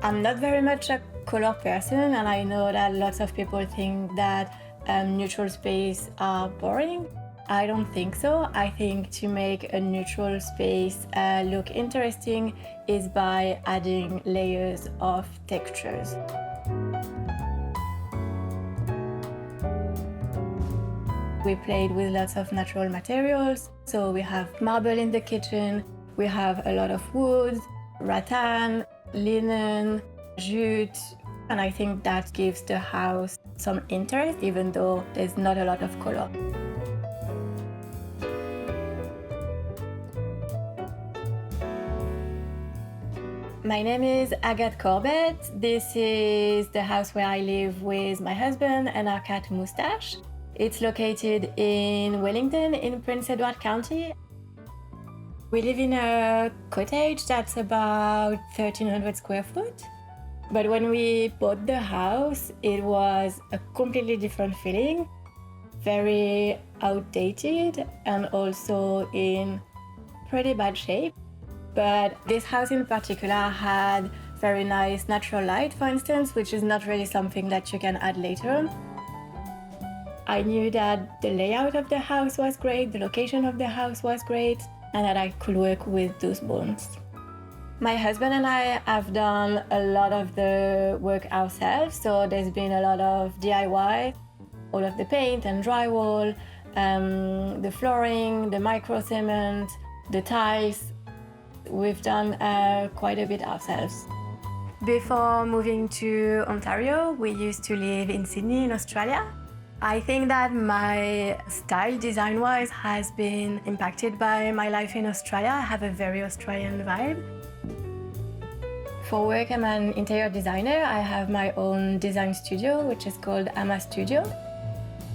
I'm not very much a color person, and I know that lots of people think that neutral space are boring. I don't think so. I think to make a neutral space look interesting is by adding layers of textures. We played with lots of natural materials. So we have marble in the kitchen, we have a lot of wood, rattan, linen, jute, and I think that gives the house some interest, even though there's not a lot of color. My name is Agathe Corbett. This is the house where I live with my husband and our cat Moustache. It's located in Wellington in Prince Edward County. We live in a cottage that's about 1,300 square foot. But when we bought the house, it was a completely different feeling, very outdated and also in pretty bad shape. But this house in particular had very nice natural light, for instance, which is not really something that you can add later on. I knew that the layout of the house was great, the location of the house was great, and that I could work with those bones. My husband and I have done a lot of the work ourselves, so there's been a lot of DIY, all of the paint and drywall, the flooring, the micro cement, the tiles. We've done quite a bit ourselves. Before moving to Ontario, we used to live in Sydney in Australia. I think that my style design-wise has been impacted by my life in Australia. I have a very Australian vibe. For work, I'm an interior designer. I have my own design studio, which is called Ama Studio.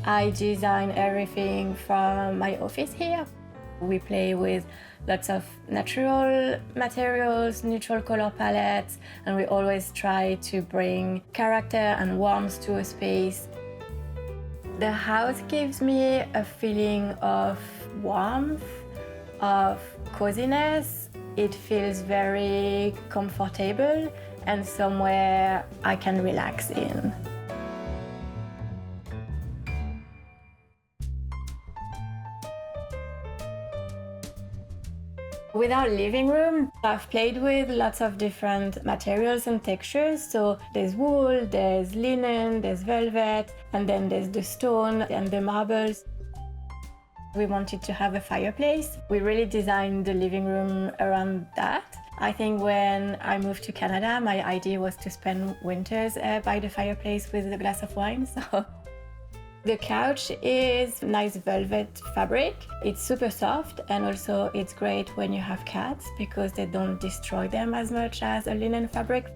I design everything from my office here. We play with lots of natural materials, neutral color palettes, and we always try to bring character and warmth to a space. The house gives me a feeling of warmth, of coziness. It feels very comfortable and somewhere I can relax in. With our living room, I've played with lots of different materials and textures. So there's wool, there's linen, there's velvet, and then there's the stone and the marbles. We wanted to have a fireplace. We really designed the living room around that. I think when I moved to Canada, my idea was to spend winters by the fireplace with a glass of wine. So the couch is nice velvet fabric. It's super soft, and also it's great when you have cats because they don't destroy them as much as a linen fabric.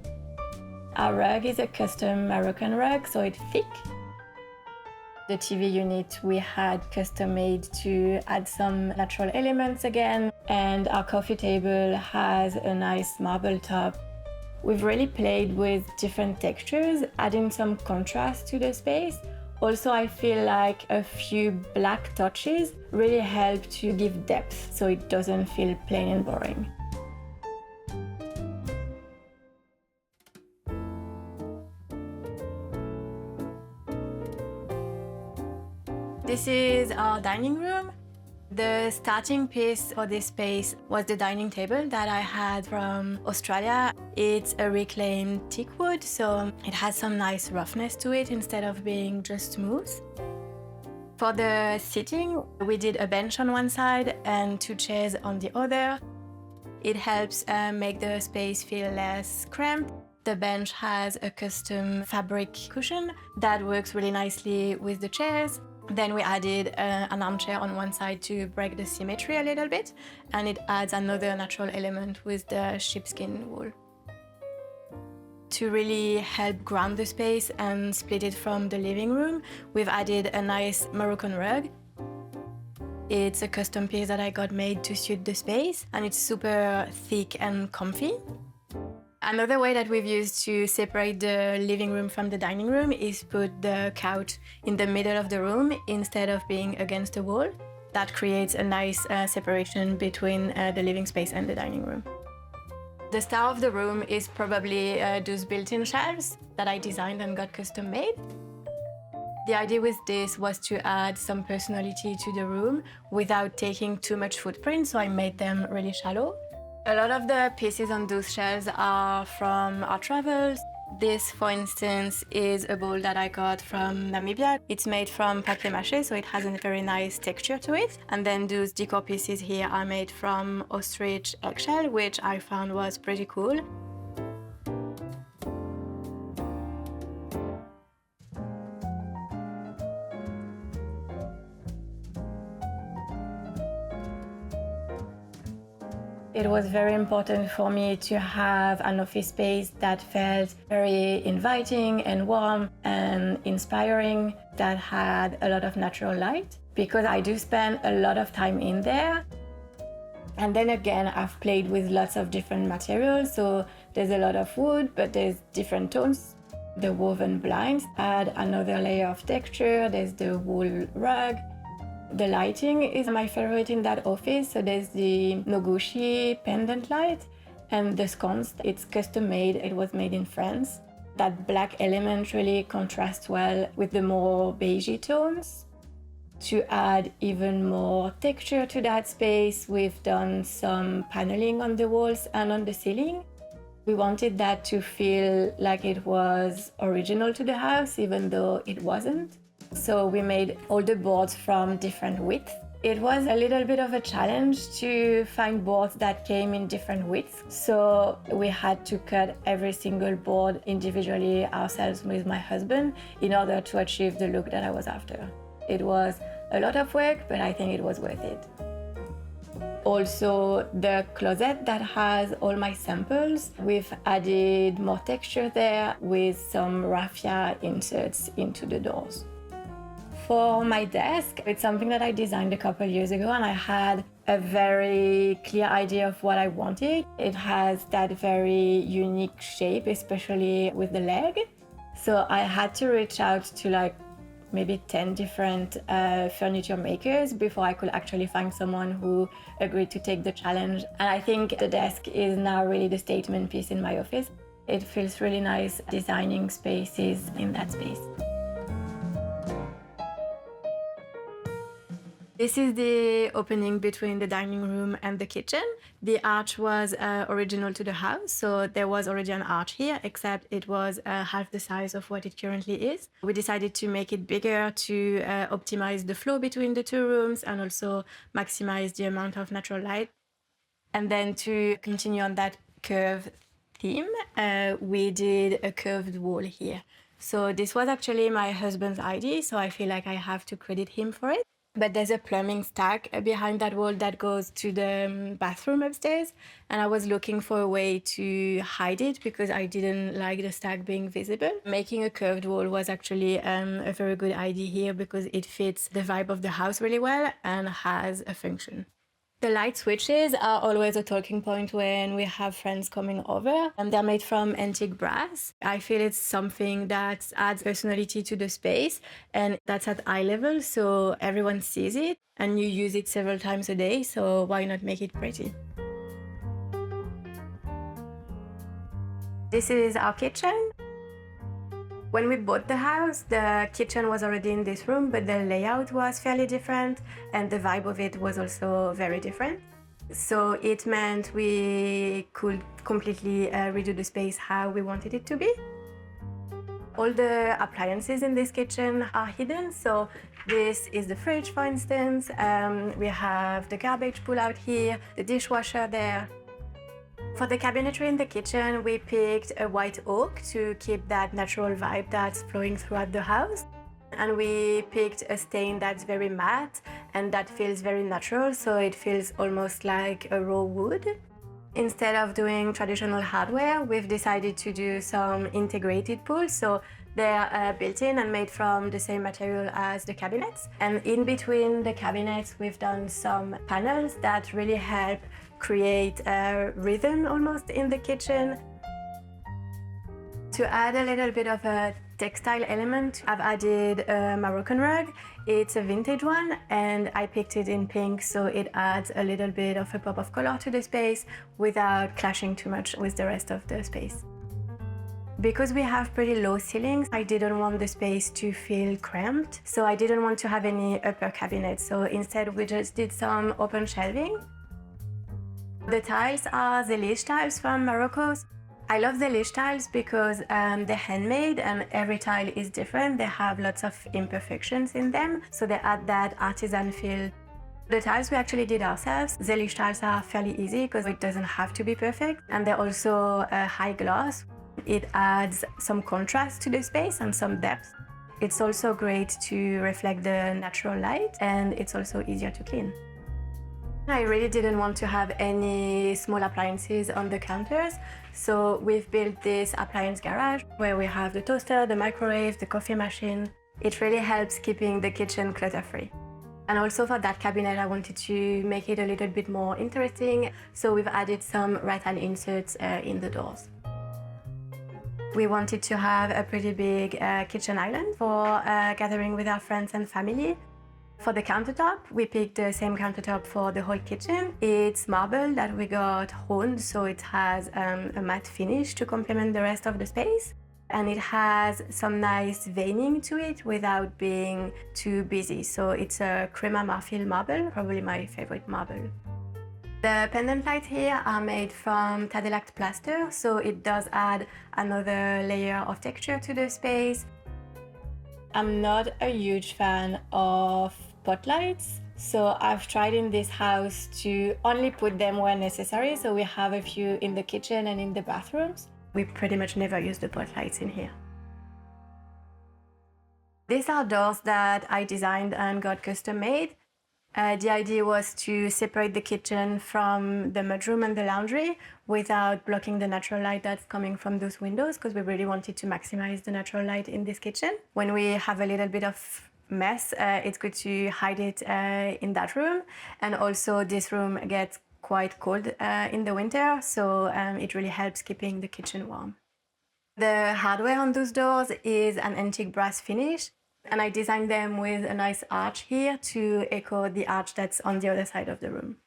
Our rug is a custom Moroccan rug, so it's thick. The TV unit we had custom made to add some natural elements again, and our coffee table has a nice marble top. We've really played with different textures, adding some contrast to the space. Also, I feel like a few black touches really help to give depth so it doesn't feel plain and boring. This is our dining room. The starting piece for this space was the dining table that I had from Australia. It's a reclaimed teak wood, so it has some nice roughness to it instead of being just smooth. For the sitting, we did a bench on one side and 2 chairs on the other. It helps make the space feel less cramped. The bench has a custom fabric cushion that works really nicely with the chairs. Then we added an armchair on one side to break the symmetry a little bit, and it adds another natural element with the sheepskin wool. To really help ground the space and split it from the living room, we've added a nice Moroccan rug. It's a custom piece that I got made to suit the space, and it's super thick and comfy. Another way that we've used to separate the living room from the dining room is put the couch in the middle of the room instead of being against the wall. That creates a nice separation between the living space and the dining room. The star of the room is probably those built-in shelves that I designed and got custom made. The idea with this was to add some personality to the room without taking too much footprint, so I made them really shallow. A lot of the pieces on those shelves are from our travels. This, for instance, is a bowl that I got from Namibia. It's made from papier-mâché, so it has a very nice texture to it. And then those decor pieces here are made from ostrich eggshell, which I found was pretty cool. It was very important for me to have an office space that felt very inviting and warm and inspiring, that had a lot of natural light, because I do spend a lot of time in there. And then again, I've played with lots of different materials, so there's a lot of wood, but there's different tones. The woven blinds add another layer of texture. There's the wool rug. The lighting is my favorite in that office. So there's the Noguchi pendant light and the sconce. It's custom made. It was made in France. That black element really contrasts well with the more beigey tones. To add even more texture to that space, we've done some paneling on the walls and on the ceiling. We wanted that to feel like it was original to the house, even though it wasn't. So we made all the boards from different widths. It was a little bit of a challenge to find boards that came in different widths. So we had to cut every single board individually ourselves with my husband in order to achieve the look that I was after. It was a lot of work, but I think it was worth it. Also, the closet that has all my samples, we've added more texture there with some raffia inserts into the doors. For my desk, it's something that I designed a couple years ago, and I had a very clear idea of what I wanted. It has that very unique shape, especially with the leg. So I had to reach out to maybe 10 different furniture makers before I could actually find someone who agreed to take the challenge. And I think the desk is now really the statement piece in my office. It feels really nice designing spaces in that space. This is the opening between the dining room and the kitchen. The arch was original to the house, so there was already an arch here, except it was half the size of what it currently is. We decided to make it bigger to optimize the flow between the two rooms and also maximize the amount of natural light. And then to continue on that curved theme, we did a curved wall here. So this was actually my husband's idea, so I feel like I have to credit him for it. But there's a plumbing stack behind that wall that goes to the bathroom upstairs. And I was looking for a way to hide it because I didn't like the stack being visible. Making a curved wall was actually a very good idea here because it fits the vibe of the house really well and has a function. The light switches are always a talking point when we have friends coming over. They're made from antique brass. I feel it's something that adds personality to the space, and that's at eye level, so everyone sees it, and you use it several times a day, so why not make it pretty? This is our kitchen. When we bought the house, the kitchen was already in this room, but the layout was fairly different and the vibe of it was also very different. So it meant we could completely redo the space how we wanted it to be. All the appliances in this kitchen are hidden. So this is the fridge, for instance. We have the garbage pull out here, the dishwasher there. For the cabinetry in the kitchen, we picked a white oak to keep that natural vibe that's flowing throughout the house. And we picked a stain that's very matte and that feels very natural, so it feels almost like a raw wood. Instead of doing traditional hardware, we've decided to do some integrated pulls. So they're built-in and made from the same material as the cabinets. And in between the cabinets, we've done some panels that really help create a rhythm almost in the kitchen. To add a little bit of a textile element, I've added a Moroccan rug. It's a vintage one and I picked it in pink, so it adds a little bit of a pop of color to the space without clashing too much with the rest of the space. Because we have pretty low ceilings, I didn't want the space to feel cramped, so I didn't want to have any upper cabinets. So instead we just did some open shelving. The tiles are the Liege tiles from Morocco. I love the Liege tiles because they're handmade and every tile is different. They have lots of imperfections in them, so they add that artisan feel. The tiles we actually did ourselves. The Liege tiles are fairly easy because it doesn't have to be perfect, and they're also high gloss. It adds some contrast to the space and some depth. It's also great to reflect the natural light, and it's also easier to clean. I really didn't want to have any small appliances on the counters, so we've built this appliance garage where we have the toaster, the microwave, the coffee machine. It really helps keeping the kitchen clutter-free. And also for that cabinet, I wanted to make it a little bit more interesting, so we've added some rattan inserts in the doors. We wanted to have a pretty big kitchen island for gathering with our friends and family. For the countertop, we picked the same countertop for the whole kitchen. It's marble that we got honed, so it has a matte finish to complement the rest of the space. And it has some nice veining to it without being too busy. So it's a crema marfil marble, probably my favorite marble. The pendant lights here are made from Tadelac plaster, so it does add another layer of texture to the space. I'm not a huge fan of spotlights, so I've tried in this house to only put them where necessary. So we have a few in the kitchen and in the bathrooms. We pretty much never use the spotlights in here. These are doors that I designed and got custom made. The idea was to separate the kitchen from the mudroom and the laundry without blocking the natural light that's coming from those windows, because we really wanted to maximize the natural light in this kitchen. When we have a little bit of mess, it's good to hide it in that room. And also this room gets quite cold in the winter, so it really helps keeping the kitchen warm. The hardware on those doors is an antique brass finish, and I designed them with a nice arch here to echo the arch that's on the other side of the room.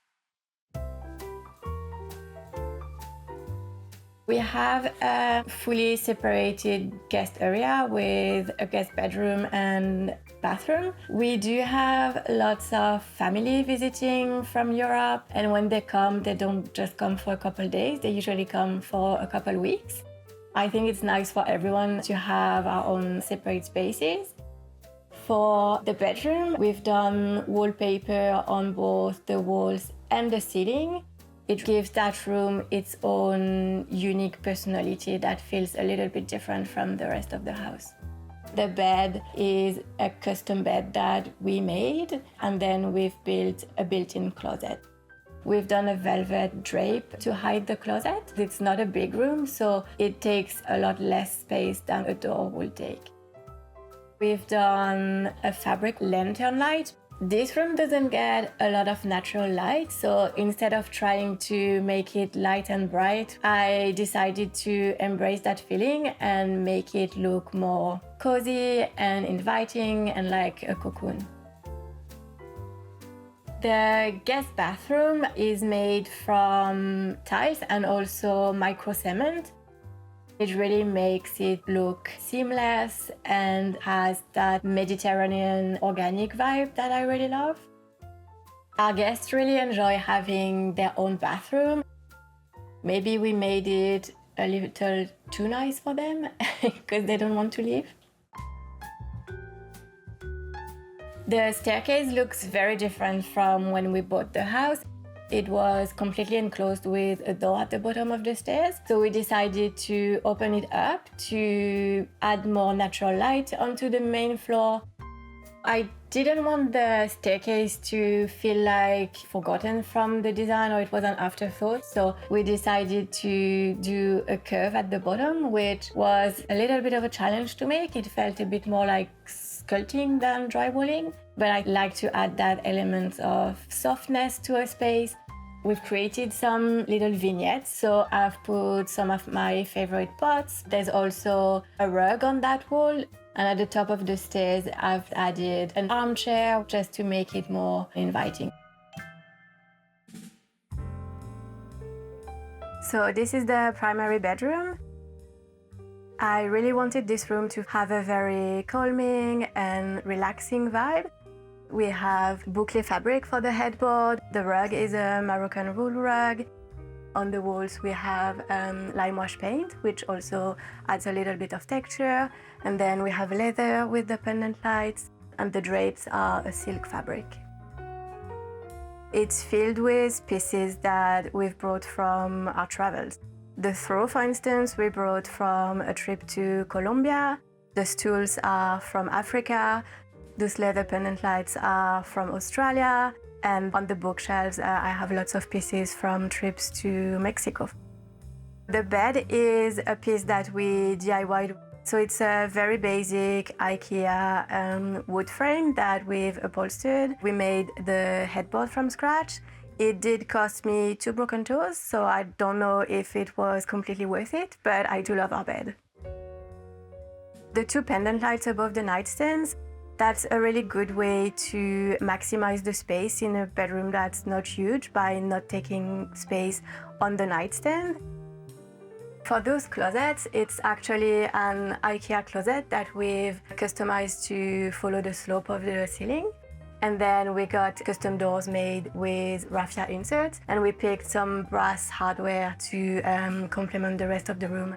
We have a fully separated guest area with a guest bedroom and bathroom. We do have lots of family visiting from Europe, and when they come, they don't just come for a couple days, they usually come for a couple weeks. I think it's nice for everyone to have our own separate spaces. For the bedroom, we've done wallpaper on both the walls and the ceiling. It gives that room its own unique personality that feels a little bit different from the rest of the house. The bed is a custom bed that we made, and then we've built a built-in closet. We've done a velvet drape to hide the closet. It's not a big room, so it takes a lot less space than a door will take. We've done a fabric lantern light. This room doesn't get a lot of natural light, so instead of trying to make it light and bright, I decided to embrace that feeling and make it look more cozy and inviting and like a cocoon. The guest bathroom is made from tiles and also micro cement. It really makes it look seamless and has that Mediterranean organic vibe that I really love. Our guests really enjoy having their own bathroom. Maybe we made it a little too nice for them because they don't want to leave. The staircase looks very different from when we bought the house. It was completely enclosed with a door at the bottom of the stairs, so we decided to open it up to add more natural light onto the main floor. I didn't want the staircase to feel like forgotten from the design or it was an afterthought, so we decided to do a curve at the bottom, which was a little bit of a challenge to make. It felt a bit more like sculpting than drywalling, but I like to add that element of softness to a space. We've created some little vignettes, so I've put some of my favorite pots. There's also a rug on that wall, and at the top of the stairs, I've added an armchair just to make it more inviting. So this is the primary bedroom. I really wanted this room to have a very calming and relaxing vibe. We have boucle fabric for the headboard. The rug is a Moroccan wool rug. On the walls we have lime wash paint, which also adds a little bit of texture. And then we have leather with the pendant lights, and the drapes are a silk fabric. It's filled with pieces that we've brought from our travels. The throw, for instance, we brought from a trip to Colombia. The stools are from Africa. Those leather pendant lights are from Australia. And on the bookshelves, I have lots of pieces from trips to Mexico. The bed is a piece that we DIY'd. So it's a very basic IKEA wood frame that we've upholstered. We made the headboard from scratch. It did cost me 2 broken toes, so I don't know if it was completely worth it, but I do love our bed. The 2 pendant lights above the nightstands, that's a really good way to maximize the space in a bedroom that's not huge by not taking space on the nightstand. For those closets, it's actually an IKEA closet that we've customized to follow the slope of the ceiling. And then we got custom doors made with raffia inserts, and we picked some brass hardware to complement the rest of the room.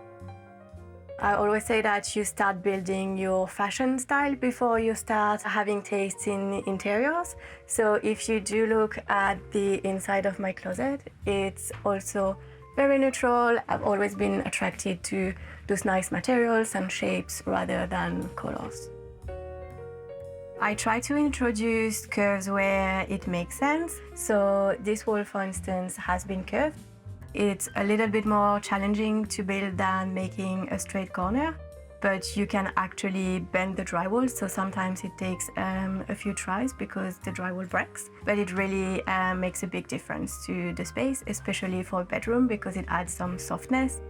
I always say that you start building your fashion style before you start having taste in interiors. So if you do look at the inside of my closet, it's also very neutral. I've always been attracted to those nice materials and shapes rather than colors. I try to introduce curves where it makes sense. So this wall, for instance, has been curved. It's a little bit more challenging to build than making a straight corner, but you can actually bend the drywall, so sometimes it takes a few tries because the drywall breaks, but it really makes a big difference to the space, especially for a bedroom because it adds some softness.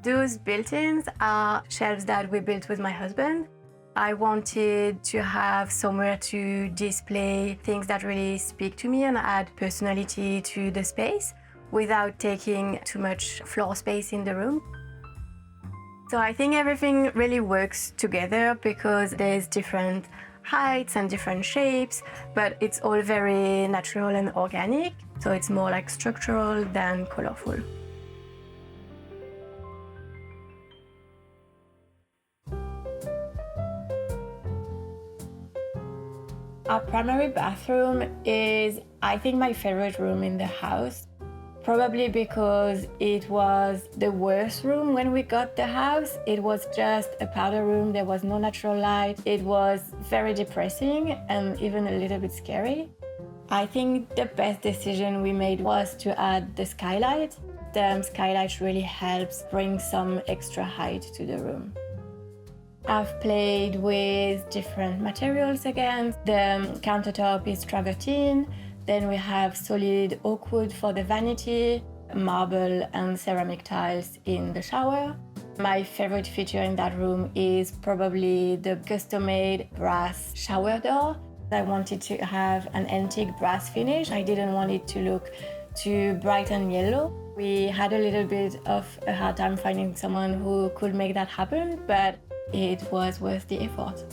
Those built-ins are shelves that we built with my husband. I wanted to have somewhere to display things that really speak to me and add personality to the space without taking too much floor space in the room. So I think everything really works together because there's different heights and different shapes, but it's all very natural and organic. So it's more like structural than colorful. Our primary bathroom is, I think, my favorite room in the house. Probably because it was the worst room when we got the house. It was just a powder room, there was no natural light. It was very depressing and even a little bit scary. I think the best decision we made was to add the skylight. The skylight really helps bring some extra height to the room. I've played with different materials again. The countertop is travertine. Then we have solid oak wood for the vanity, marble and ceramic tiles in the shower. My favorite feature in that room is probably the custom-made brass shower door. I wanted to have an antique brass finish. I didn't want it to look too bright and yellow. We had a little bit of a hard time finding someone who could make that happen, but it was worth the effort.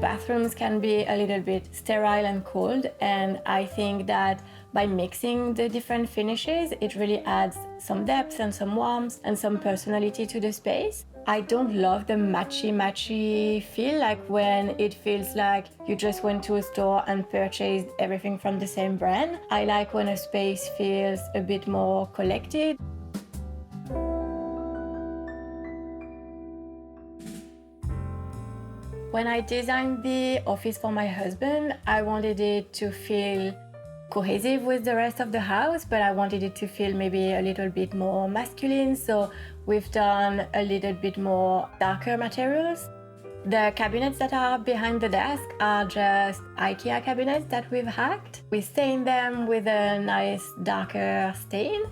Bathrooms can be a little bit sterile and cold, and I think that by mixing the different finishes, it really adds some depth and some warmth and some personality to the space. I don't love the matchy feel, like when it feels like you just went to a store and purchased everything from the same brand. I like when a space feels a bit more collected. When I designed the office for my husband, I wanted it to feel cohesive with the rest of the house, but I wanted it to feel maybe a little bit more masculine. So we've done a little bit more darker materials. The cabinets that are behind the desk are just IKEA cabinets that we've hacked. We stained them with a nice darker stain,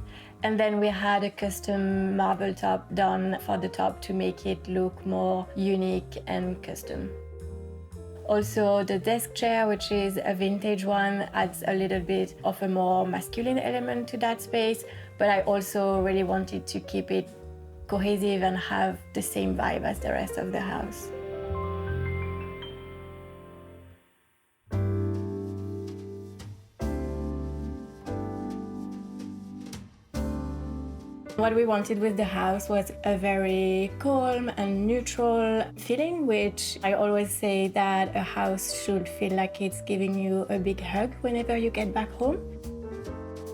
and then we had a custom marble top done for the top to make it look more unique and custom. Also, the desk chair, which is a vintage one, adds a little bit of a more masculine element to that space, but I also really wanted to keep it cohesive and have the same vibe as the rest of the house. What we wanted with the house was a very calm and neutral feeling, which I always say that a house should feel like it's giving you a big hug whenever you get back home.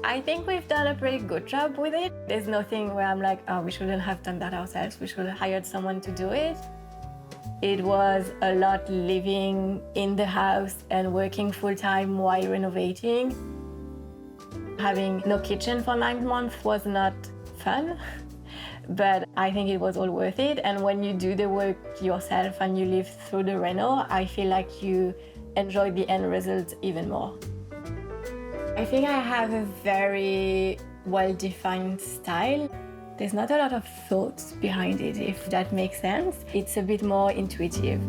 I think we've done a pretty good job with it. There's nothing where I'm like, oh, we shouldn't have done that ourselves. We should have hired someone to do it. It was a lot living in the house and working full-time while renovating. Having no kitchen for 9 months was not fun, but I think it was all worth it. And when you do the work yourself and you live through the reno, I feel like you enjoy the end result even more. I think I have a very well-defined style. There's not a lot of thoughts behind it, if that makes sense. It's a bit more intuitive.